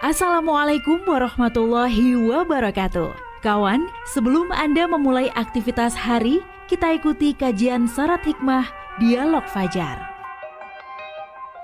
Assalamualaikum warahmatullahi wabarakatuh. Kawan, sebelum Anda memulai aktivitas hari, kita ikuti kajian Syarat Hikmah Dialog Fajar.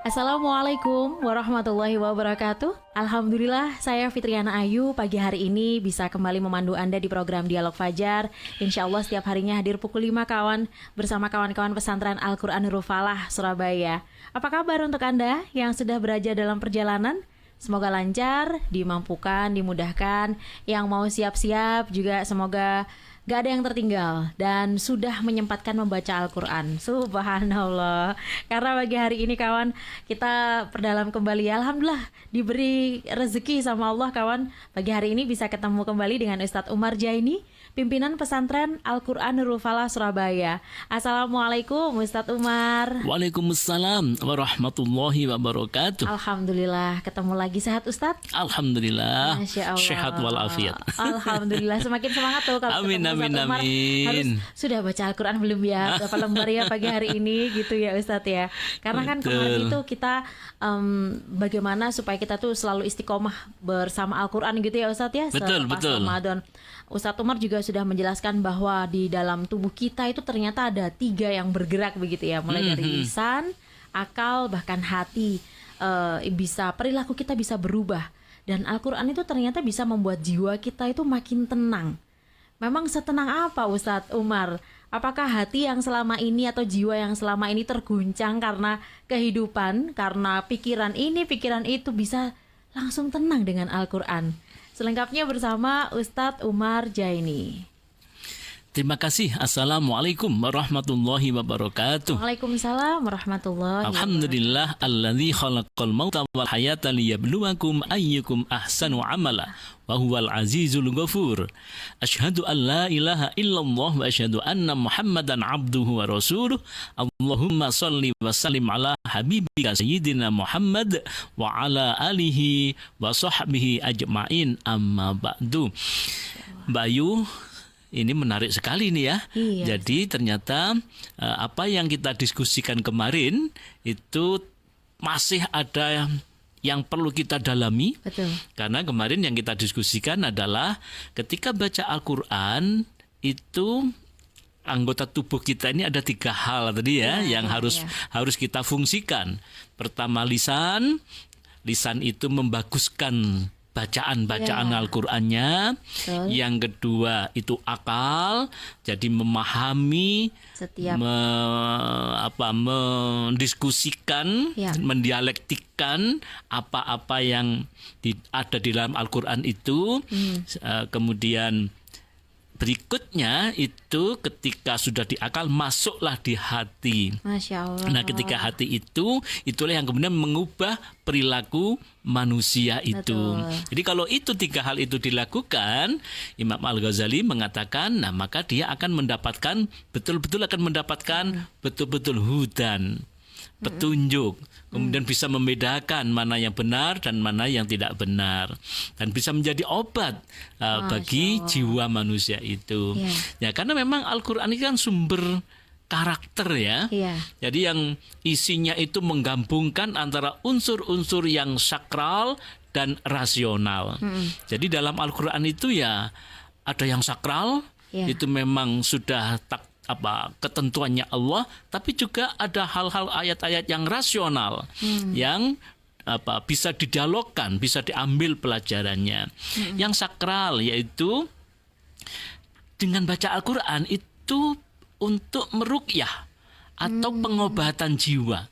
Assalamualaikum warahmatullahi wabarakatuh. Alhamdulillah, saya Fitriana Ayu pagi hari ini bisa kembali memandu Anda di program Dialog Fajar. Insya Allah setiap harinya hadir pukul 5 kawan bersama kawan-kawan pesantren Al-Quran Nurul Falah Surabaya. Apa kabar untuk Anda yang sudah berada dalam perjalanan? Semoga lancar, dimampukan, dimudahkan. Yang mau siap-siap juga semoga gak ada yang tertinggal dan sudah menyempatkan membaca Al-Quran. Subhanallah. Karena pagi hari ini kawan, kita perdalam kembali. Alhamdulillah diberi rezeki sama Allah kawan. Pagi hari ini bisa ketemu kembali dengan Ustadz Umar Jaini, pimpinan pesantren Al-Quran Nurul Falah Surabaya. Assalamualaikum Ustadz Umar. Waalaikumsalam warahmatullahi wabarakatuh. Alhamdulillah ketemu lagi, sehat Ustadz? Alhamdulillah. Masya Allah. Sehat walafiat. Alhamdulillah, semakin semangat tuh kalau Amin, ketemu amin, Ustadz Umar. amin. Harus sudah baca Al-Quran belum ya? Berapa lembar ya pagi hari ini gitu ya Ustadz ya? Karena kan kemarin itu kita bagaimana supaya kita tuh selalu istiqomah bersama Al-Quran gitu ya Ustadz ya? Betul, Selepas betul. Ramadan. Ustadz Umar juga sudah menjelaskan bahwa di dalam tubuh kita itu ternyata ada 3 yang bergerak begitu ya, mulai dari lisan, akal, bahkan hati. Bisa perilaku kita bisa berubah, dan Al-Quran itu ternyata bisa membuat jiwa kita itu makin tenang. Memang setenang apa Ustadz Umar? Apakah hati yang selama ini atau jiwa yang selama ini terguncang karena kehidupan, karena pikiran ini, pikiran itu, bisa langsung tenang dengan Al-Quran? Selengkapnya bersama Ustadz Umar Jaini. Terima kasih. Assalamualaikum warahmatullahi wabarakatuh. Waalaikumsalam warahmatullahi wabarakatuh. Alhamdulillah alladzi khalaqal mauta wal hayata liyabluwakum ayyukum ahsanu amala wa huwal azizul ghafur. Asyhadu an la ilaha illallah wa asyhadu anna Muhammadan abduhu wa rasuluh. Allahumma shalli wa sallim ala habibika sayyidina Muhammad wa ala alihi wa sahbihi ajma'in, amma ba'du. Mbak Ayu, ini menarik sekali nih ya. Iya. Jadi ternyata apa yang kita diskusikan kemarin itu masih ada yang perlu kita dalami. Betul. Karena kemarin yang kita diskusikan adalah ketika baca Al-Quran itu anggota tubuh kita ini ada 3 hal tadi ya, yang harus kita fungsikan. Pertama lisan itu membaguskan bacaan Al-Qur'annya. Yang kedua itu akal, jadi memahami, Setiap mendiskusikan, mendialektikkan apa-apa yang ada di dalam Al-Qur'an itu. Kemudian berikutnya itu ketika sudah di akal, masuklah di hati. Masya Allah. Nah, ketika hati itu, itulah yang kemudian mengubah perilaku manusia itu. Betul. Jadi kalau itu 3 hal itu dilakukan, Imam Al-Ghazali mengatakan, nah maka dia akan mendapatkan betul-betul hudan, petunjuk. Kemudian bisa membedakan mana yang benar dan mana yang tidak benar, dan bisa menjadi obat bagi jiwa manusia itu. Ya, karena memang Al-Quran ini kan sumber karakter ya. Jadi yang isinya itu menggabungkan antara unsur-unsur yang sakral dan rasional. Jadi dalam Al-Quran itu ya ada yang sakral, itu memang sudah ketentuannya Allah, tapi juga ada hal-hal ayat-ayat yang rasional yang bisa didialogkan, bisa diambil pelajarannya. Yang sakral yaitu dengan baca Al-Quran itu untuk meruqyah atau pengobatan jiwa.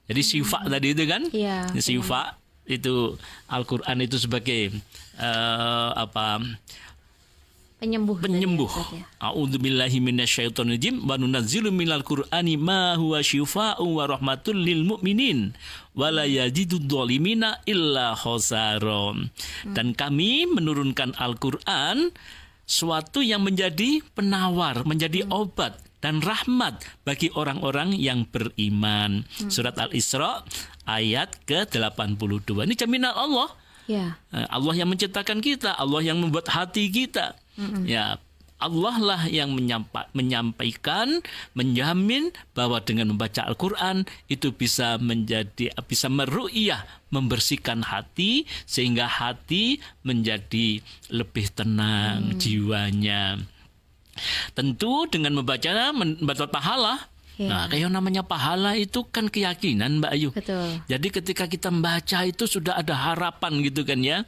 Jadi syifa tadi itu kan, syifa itu Al-Quran itu sebagai penyembuh. A'udzubillahi minasyaitonirrajim wa nunazzilu minal qur'ani ma huwa syifaa'un wa rahmatul lil mu'minin wa la yazidud dhalimina illa khasara. Dan kami menurunkan Al-Qur'an suatu yang menjadi penawar, menjadi obat dan rahmat bagi orang-orang yang beriman. Surat Al-Isra ayat ke-82. Ini jaminan Allah. Allah yang menciptakan kita, Allah yang membuat hati kita. Ya, Allah lah yang menyampaikan, menjamin bahwa dengan membaca Al-Quran itu bisa meru'iyah, membersihkan hati sehingga hati menjadi lebih tenang jiwanya. Tentu dengan membacanya mendapat pahala. Nah, kayak namanya pahala itu kan keyakinan, Mbak Ayu. Betul. Jadi ketika kita membaca itu sudah ada harapan gitu kan ya.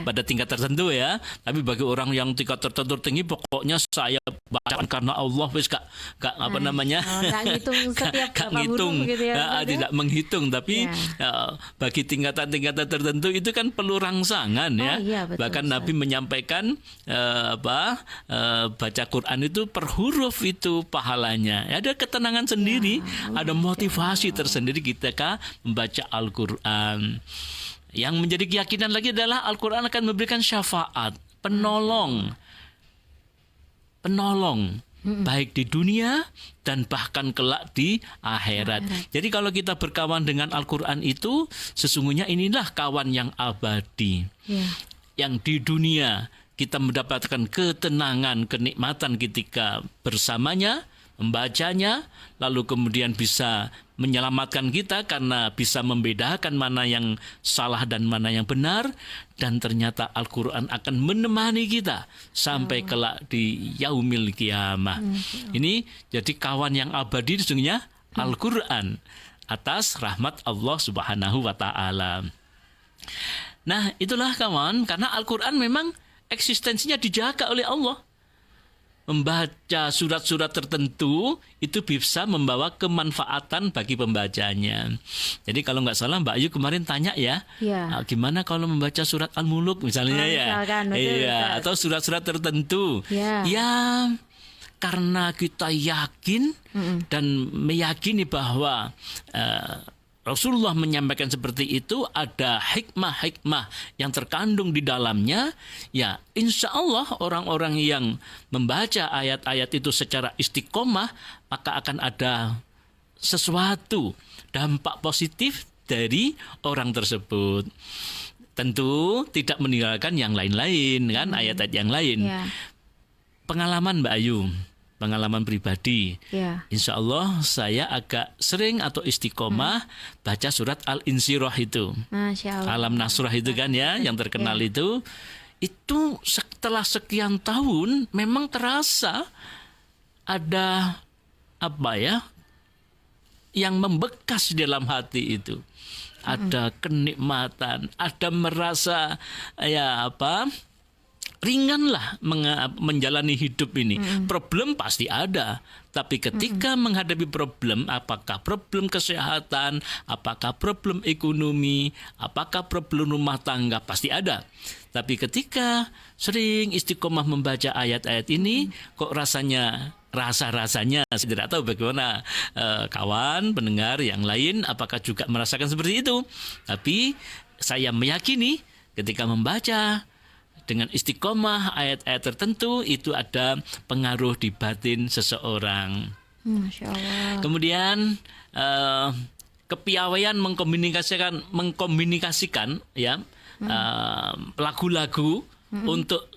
Pada tingkat tertentu ya. Tapi bagi orang yang tingkat tertentu tinggi, pokoknya saya baca karena Allah, wis gak apa namanya? Gak ngitung setiap gak berapa ngitung, huruf gitu ya. tidak menghitung. Tapi bagi tingkatan-tingkatan tertentu itu kan perlu rangsangan ya. Iya, betul, Bahkan Nabi menyampaikan baca Quran itu per huruf itu pahalanya. Ada ketenangan sendiri, ada motivasi tersendiri ketika membaca Al-Quran. Yang menjadi keyakinan lagi adalah Al-Quran akan memberikan syafaat, penolong baik di dunia dan bahkan kelak di akhirat. Jadi kalau kita berkawan dengan Al-Quran itu, sesungguhnya inilah kawan yang abadi. Yang di dunia kita mendapatkan ketenangan, kenikmatan ketika bersamanya, membacanya, lalu kemudian bisa menyelamatkan kita karena bisa membedakan mana yang salah dan mana yang benar, dan ternyata Al-Quran akan menemani kita sampai kelak di yaumil kiamah. Ini jadi kawan yang abadi sesungguhnya Al-Quran atas rahmat Allah Subhanahu wa Ta'ala. Nah, itulah kawan, karena Al-Quran memang eksistensinya dijaga oleh Allah. Membaca surat-surat tertentu itu bisa membawa kemanfaatan bagi pembacanya. Jadi kalau nggak salah Mbak Ayu kemarin tanya ya, gimana kalau membaca surat Al-Muluk misalnya misalkan, betul. Atau surat-surat tertentu. Ya, karena kita yakin dan meyakini bahwa Rasulullah menyampaikan seperti itu, ada hikmah-hikmah yang terkandung di dalamnya. Ya, insya Allah orang-orang yang membaca ayat-ayat itu secara istiqomah, maka akan ada sesuatu dampak positif dari orang tersebut. Tentu tidak meninggalkan yang lain-lain kan, ayat-ayat yang lain. Pengalaman Mbak Ayu, pengalaman pribadi. Insya Allah saya agak sering atau istiqomah baca surat Al-Insyirah itu. Masya Allah. Alam Nasrah itu kan ya, yang terkenal itu. Itu setelah sekian tahun memang terasa ada yang membekas di dalam hati itu. Ada kenikmatan, ada merasa ringanlah menjalani hidup ini. Problem pasti ada, tapi ketika menghadapi problem, apakah problem kesehatan, apakah problem ekonomi, apakah problem rumah tangga, pasti ada. Tapi ketika sering istiqomah membaca ayat-ayat ini, kok rasanya saya tidak tahu bagaimana kawan pendengar yang lain apakah juga merasakan seperti itu. Tapi saya meyakini ketika membaca dengan istiqomah ayat-ayat tertentu itu ada pengaruh di batin seseorang. Masya Allah. Kemudian kepiawaian mengkomunikasikan ya lagu-lagu untuk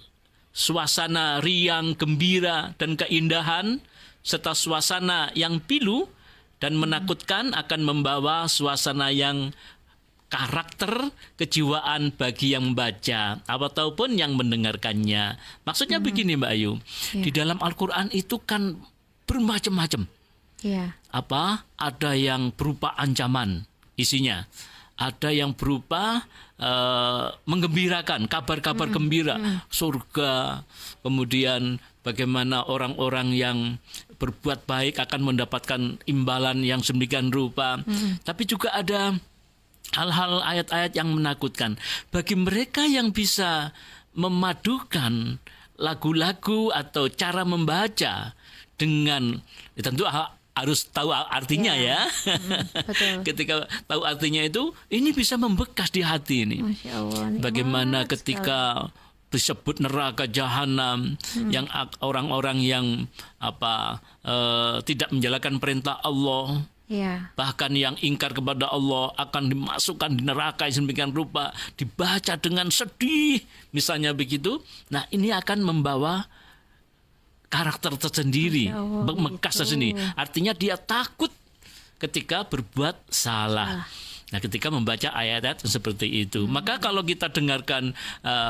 suasana riang, gembira dan keindahan, serta suasana yang pilu dan menakutkan akan membawa suasana yang karakter kejiwaan bagi yang membaca ataupun yang mendengarkannya. Maksudnya begini Mbak Ayu, di dalam Al-Quran itu kan bermacam-macam. Ada yang berupa ancaman isinya, ada yang berupa menggembirakan, kabar-kabar gembira, surga, kemudian bagaimana orang-orang yang berbuat baik akan mendapatkan imbalan yang sedemikian rupa. Tapi juga ada hal-hal ayat-ayat yang menakutkan. Bagi mereka yang bisa memadukan lagu-lagu atau cara membaca dengan, tentu harus tahu artinya ya. Betul. Ketika tahu artinya itu, ini bisa membekas di hati ini. Masya Allah, bagaimana ketika disebut neraka jahanam, yang orang-orang yang tidak menjalankan perintah Allah, bahkan yang ingkar kepada Allah akan dimasukkan di neraka yang sedemikian rupa, dibaca dengan sedih misalnya begitu. Nah, ini akan membawa karakter tersendiri, Masya Allah, bekas gitu. tersendiri. Artinya dia takut ketika berbuat salah. Nah, ketika membaca ayat-ayat seperti itu, maka kalau kita dengarkan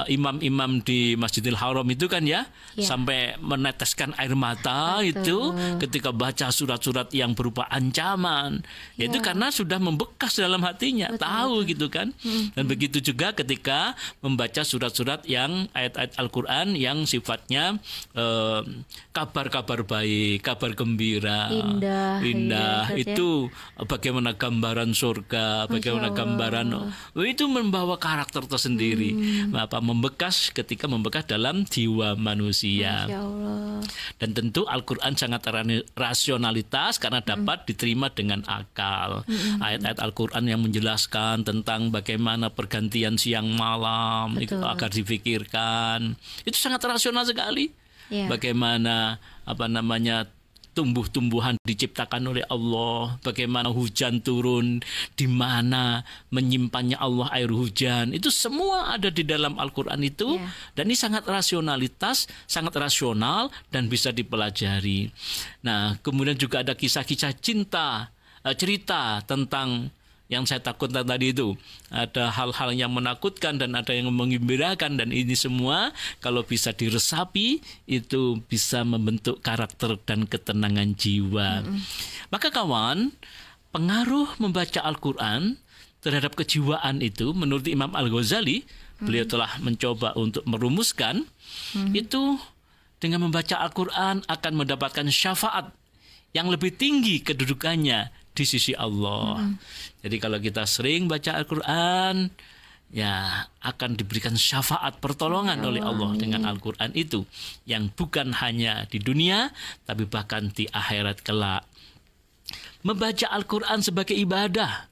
imam-imam di Masjidil Haram itu kan ya, sampai meneteskan air mata itu ketika baca surat-surat yang berupa ancaman, yaitu karena sudah membekas dalam hatinya, tahu gitu kan. Dan begitu juga ketika membaca surat-surat yang ayat-ayat Al-Qur'an yang sifatnya kabar-kabar baik, kabar gembira, Indah, indah, iya, itu bagaimana gambaran surga, bagaimana gambaran itu membawa karakter tersendiri, membekas ketika membekas dalam jiwa manusia. Masya Allah. Dan tentu Al-Quran sangat rasionalitas karena dapat diterima dengan akal. Ayat-ayat Al-Quran yang menjelaskan tentang bagaimana pergantian siang malam itu agar difikirkan, itu sangat rasional sekali. Bagaimana tumbuh-tumbuhan diciptakan oleh Allah, bagaimana hujan turun, di mana menyimpannya Allah air hujan, itu semua ada di dalam Al-Quran itu. Dan ini sangat rasional dan bisa dipelajari. Nah, kemudian juga ada kisah-kisah cinta, cerita tentang yang saya takutkan tadi itu, ada hal-hal yang menakutkan dan ada yang menggembirakan, dan ini semua kalau bisa diresapi itu bisa membentuk karakter dan ketenangan jiwa. Maka kawan, pengaruh membaca Al-Quran terhadap kejiwaan itu menurut Imam Al-Ghazali, beliau telah mencoba untuk merumuskan itu dengan membaca Al-Quran akan mendapatkan syafaat yang lebih tinggi kedudukannya di sisi Allah. Jadi kalau kita sering baca Al-Quran, ya akan diberikan syafaat pertolongan oleh Allah dengan Al-Quran itu, yang bukan hanya di dunia tapi bahkan di akhirat kelak. Membaca Al-Quran sebagai ibadah,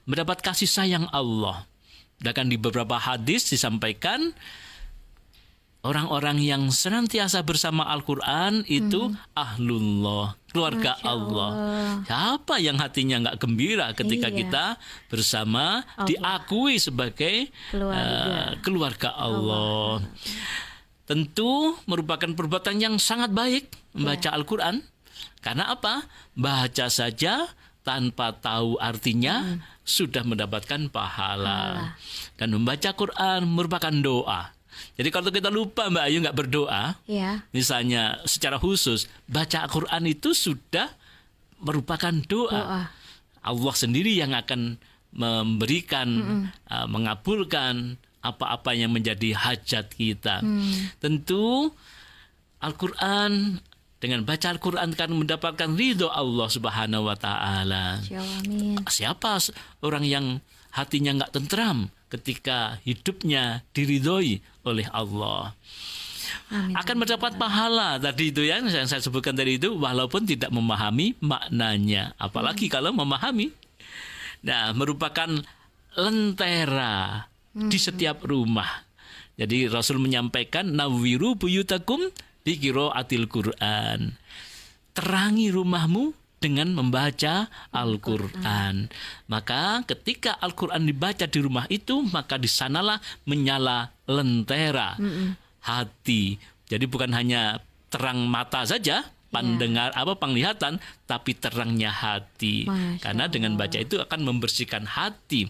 mendapat kasih sayang Allah. Bahkan di beberapa hadis disampaikan orang-orang yang senantiasa bersama Al-Quran itu ahlullah, keluarga Allah. Siapa yang hatinya nggak gembira ketika kita bersama Allah, diakui sebagai keluarga Allah. Tentu merupakan perbuatan yang sangat baik membaca Al-Quran. Karena apa? Baca saja tanpa tahu artinya sudah mendapatkan pahala. Dan membaca Quran merupakan doa. Jadi kalau kita lupa Mbak Ayu nggak berdoa, misalnya secara khusus, baca Al-Quran itu sudah merupakan doa. Allah sendiri yang akan memberikan, mengabulkan apa-apa yang menjadi hajat kita. Tentu Al-Quran, dengan baca Al-Quran akan mendapatkan ridho Allah Subhanahu wa Ta'ala. Siapa orang yang hatinya nggak tentram ketika hidupnya diridhoi oleh Allah? Akan mendapat pahala tadi itu yang saya sebutkan tadi itu, walaupun tidak memahami maknanya, apalagi kalau memahami. Nah, merupakan lentera di setiap rumah. Jadi Rasul menyampaikan, nawwiru buyutakum bi qiraatil Quran. Terangi rumahmu dengan membaca Al-Quran. Maka ketika Al-Quran dibaca di rumah itu, maka di sanalah menyala lentera hati. Jadi bukan hanya terang mata saja, penglihatan, tapi terangnya hati. Karena dengan baca itu akan membersihkan hati.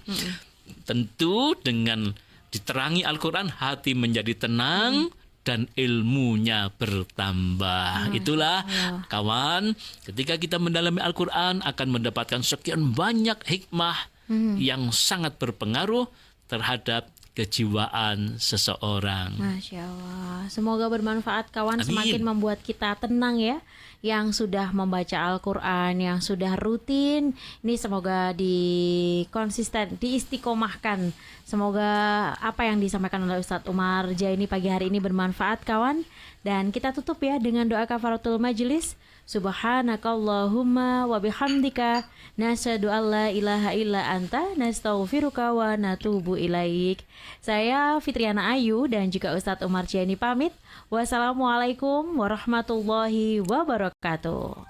Tentu dengan diterangi Al-Quran, hati menjadi tenang dan ilmunya bertambah. Itulah kawan, ketika kita mendalami Al-Quran akan mendapatkan sekian banyak hikmah yang sangat berpengaruh terhadap kejiwaan seseorang. Masya Allah. Semoga bermanfaat kawan. Amin. Semakin membuat kita tenang ya, yang sudah membaca Al-Quran, yang sudah rutin. Ini semoga diistiqomahkan. Semoga apa yang disampaikan oleh Ustadz Umar Jaini pagi hari ini bermanfaat kawan. Dan kita tutup ya dengan doa kafaratul majelis. Subhanakallahumma wa bihamdika nasyhadu an la ilaha illa anta nastaghfiruka wa natubu ilaik. Saya Fitriana Ayu dan juga Ustadz Umar Jaini pamit. Wassalamualaikum warahmatullahi wabarakatuh.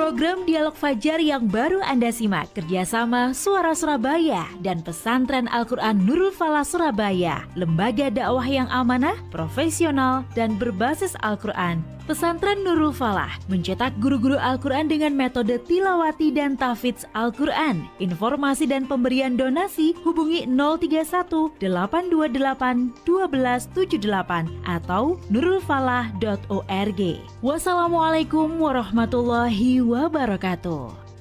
Program Dialog Fajar yang baru Anda simak kerjasama Suara Surabaya dan Pesantren Al-Quran Nurul Falah Surabaya, lembaga dakwah yang amanah, profesional, dan berbasis Al-Quran. Pesantren Nurul Falah mencetak guru-guru Al-Quran dengan metode tilawati dan tahfidz Al-Quran. Informasi dan pemberian donasi hubungi 031 828 1278 atau nurulfalah.org. Wassalamualaikum warahmatullahi wabarakatuh.